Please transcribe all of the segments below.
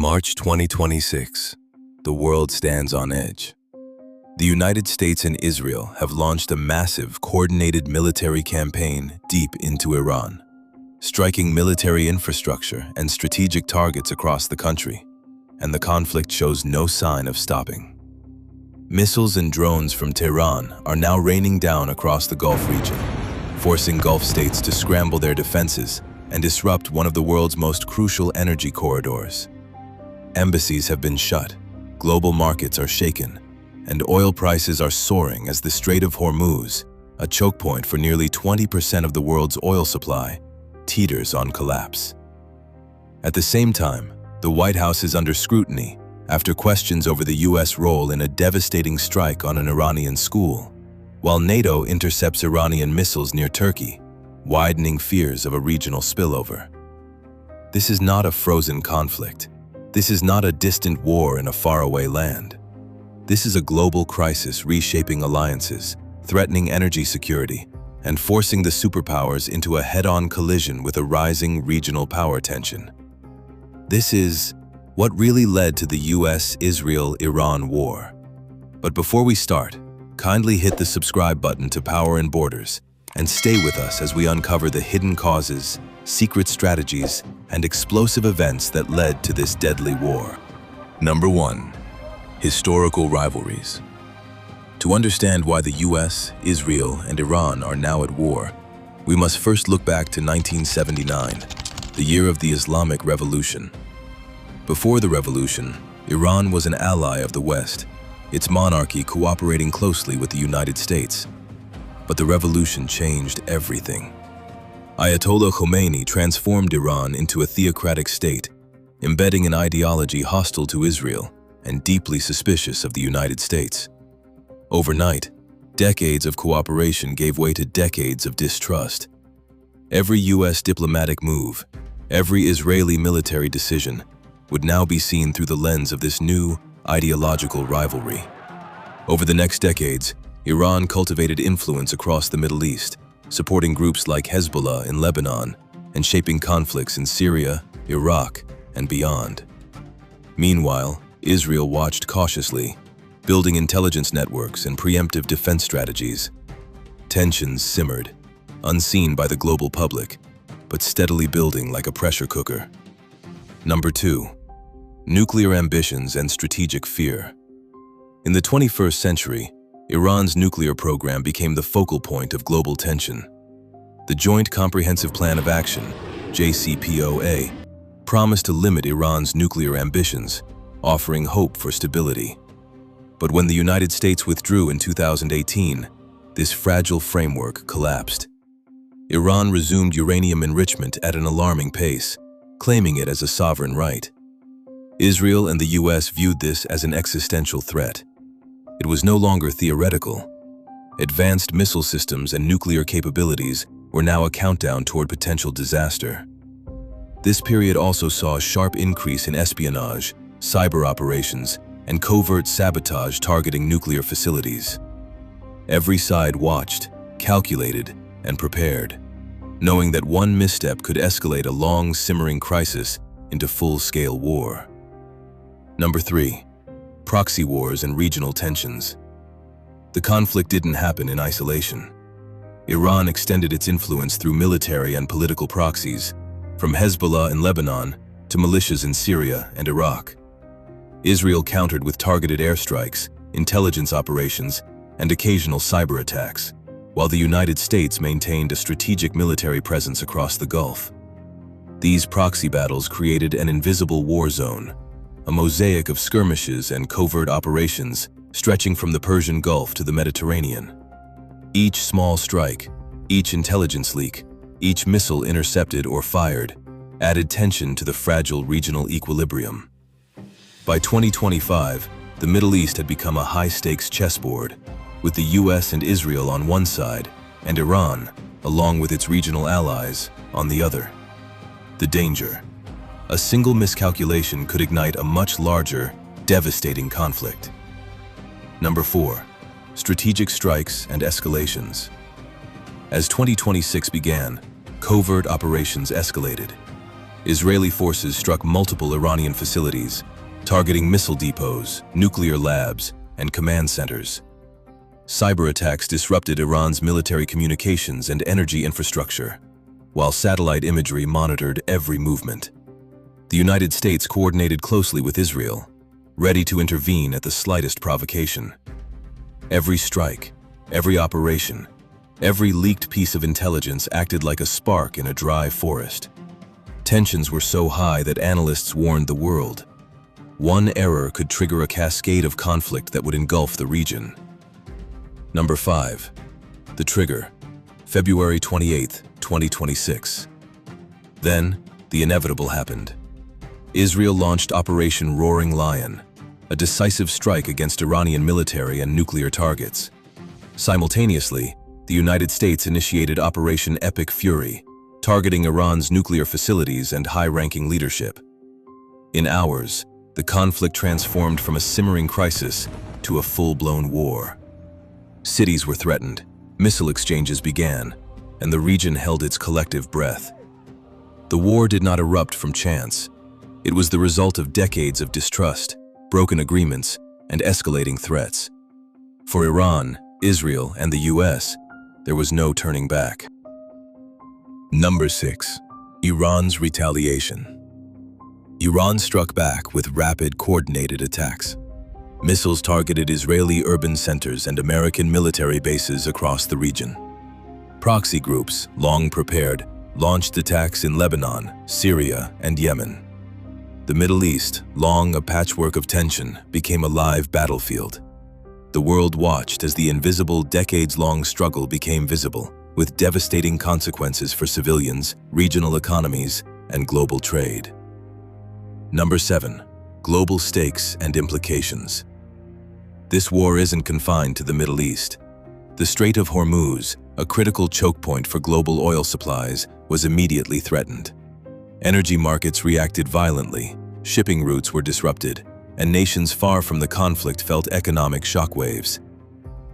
March 2026, the world stands on edge. The United States and Israel have launched a massive, coordinated military campaign deep into Iran, striking military infrastructure and strategic targets across the country, and the conflict shows no sign of stopping. Missiles and drones from Tehran are now raining down across the Gulf region, forcing Gulf states to scramble their defenses and disrupt one of the world's most crucial energy corridors. Embassies have been shut, global markets are shaken, and oil prices are soaring as the Strait of Hormuz, a choke point for nearly 20% of the world's oil supply, teeters on collapse. At the same time, the White House is under scrutiny after questions over the U.S. role in a devastating strike on an Iranian school, while NATO intercepts Iranian missiles near Turkey, widening fears of a regional spillover. This is not a frozen conflict. This is not a distant war in a faraway land. This is a global crisis reshaping alliances, threatening energy security, and forcing the superpowers into a head-on collision with a rising regional power tension. This is what really led to the US-Israel-Iran war. But before we start, kindly hit the subscribe button to Power and Borders and stay with us as we uncover the hidden causes, secret strategies, and explosive events that led to this deadly war. Number 1. Historical rivalries. To understand why the US, Israel, and Iran are now at war, we must first look back to 1979, the year of the Islamic Revolution. Before the revolution, Iran was an ally of the West, its monarchy cooperating closely with the United States. But the revolution changed everything. Ayatollah Khomeini transformed Iran into a theocratic state, embedding an ideology hostile to Israel and deeply suspicious of the United States. Overnight, decades of cooperation gave way to decades of distrust. Every US diplomatic move, every Israeli military decision would now be seen through the lens of this new ideological rivalry. Over the next decades, Iran cultivated influence across the Middle East, supporting groups like Hezbollah in Lebanon and shaping conflicts in Syria, Iraq, and beyond. Meanwhile, Israel watched cautiously, building intelligence networks and preemptive defense strategies. Tensions simmered, unseen by the global public, but steadily building like a pressure cooker. Number 2. Nuclear ambitions and strategic fear. In the 21st century, Iran's nuclear program became the focal point of global tension. The Joint Comprehensive Plan of Action, JCPOA, promised to limit Iran's nuclear ambitions, offering hope for stability. But when the United States withdrew in 2018, this fragile framework collapsed. Iran resumed uranium enrichment at an alarming pace, claiming it as a sovereign right. Israel and the US viewed this as an existential threat. It was no longer theoretical. Advanced missile systems and nuclear capabilities were now a countdown toward potential disaster. This period also saw a sharp increase in espionage, cyber operations, and covert sabotage targeting nuclear facilities. Every side watched, calculated, and prepared, knowing that one misstep could escalate a long, simmering crisis into full-scale war. Number 3. Proxy wars and regional tensions. The conflict didn't happen in isolation. Iran extended its influence through military and political proxies, from Hezbollah in Lebanon to militias in Syria and Iraq. Israel countered with targeted airstrikes, intelligence operations, and occasional cyber attacks, while the United States maintained a strategic military presence across the Gulf. These proxy battles created an invisible war zone, a mosaic of skirmishes and covert operations stretching from the Persian Gulf to the Mediterranean. Each small strike, each intelligence leak, each missile intercepted or fired added tension to the fragile regional equilibrium. By 2025, the Middle East had become a high-stakes chessboard, with the US and Israel on one side and Iran, along with its regional allies, on the other. The danger. A single miscalculation could ignite a much larger, devastating conflict. Number 4. Strategic strikes and escalations. As 2026 began, covert operations escalated. Israeli forces struck multiple Iranian facilities, targeting missile depots, nuclear labs, and command centers. Cyber attacks disrupted Iran's military communications and energy infrastructure, while satellite imagery monitored every movement. The United States coordinated closely with Israel, ready to intervene at the slightest provocation. Every strike, every operation, every leaked piece of intelligence acted like a spark in a dry forest. Tensions were so high that analysts warned the world. One error could trigger a cascade of conflict that would engulf the region. Number 5. The trigger, February 28, 2026. Then, the inevitable happened. Israel launched Operation Roaring Lion, a decisive strike against Iranian military and nuclear targets. Simultaneously, the United States initiated Operation Epic Fury, targeting Iran's nuclear facilities and high-ranking leadership. In hours, the conflict transformed from a simmering crisis to a full-blown war. Cities were threatened, missile exchanges began, and the region held its collective breath. The war did not erupt from chance. It was the result of decades of distrust, broken agreements, and escalating threats. For Iran, Israel, and the US, there was no turning back. Number 6. Iran's retaliation. Iran struck back with rapid, coordinated attacks. Missiles targeted Israeli urban centers and American military bases across the region. Proxy groups, long prepared, launched attacks in Lebanon, Syria, and Yemen. The Middle East, long a patchwork of tension, became a live battlefield. The world watched as the invisible, decades-long struggle became visible, with devastating consequences for civilians, regional economies, and global trade. Number 7. Global stakes and implications. This war isn't confined to the Middle East. The Strait of Hormuz, a critical choke point for global oil supplies, was immediately threatened. Energy markets reacted violently, shipping routes were disrupted, and nations far from the conflict felt economic shockwaves.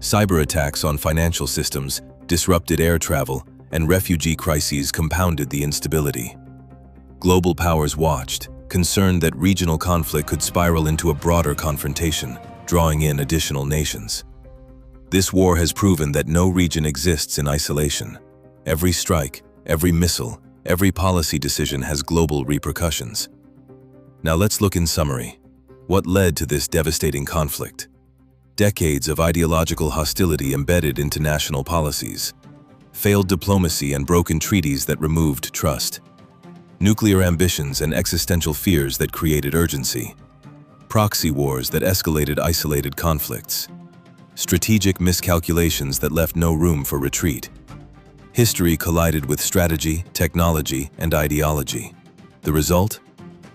Cyber attacks on financial systems disrupted air travel, and refugee crises compounded the instability. Global powers watched, concerned that regional conflict could spiral into a broader confrontation, drawing in additional nations. This war has proven that no region exists in isolation. Every strike, every missile, every policy decision has global repercussions. Now let's look in summary. What led to this devastating conflict? Decades of ideological hostility embedded into national policies. Failed diplomacy and broken treaties that removed trust. Nuclear ambitions and existential fears that created urgency. Proxy wars that escalated isolated conflicts. Strategic miscalculations that left no room for retreat. History collided with strategy, technology, and ideology. The result?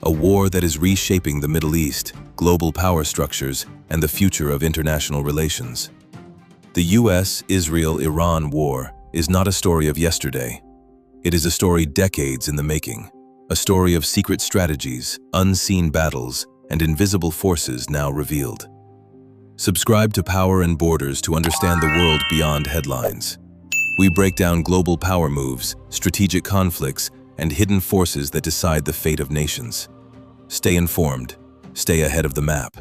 A war that is reshaping the Middle East, global power structures, and the future of international relations. The US-Israel-Iran war is not a story of yesterday. It is a story decades in the making, a story of secret strategies, unseen battles, and invisible forces now revealed. Subscribe to Power and Borders to understand the world beyond headlines. We break down global power moves, strategic conflicts, and hidden forces that decide the fate of nations. Stay informed, stay ahead of the map.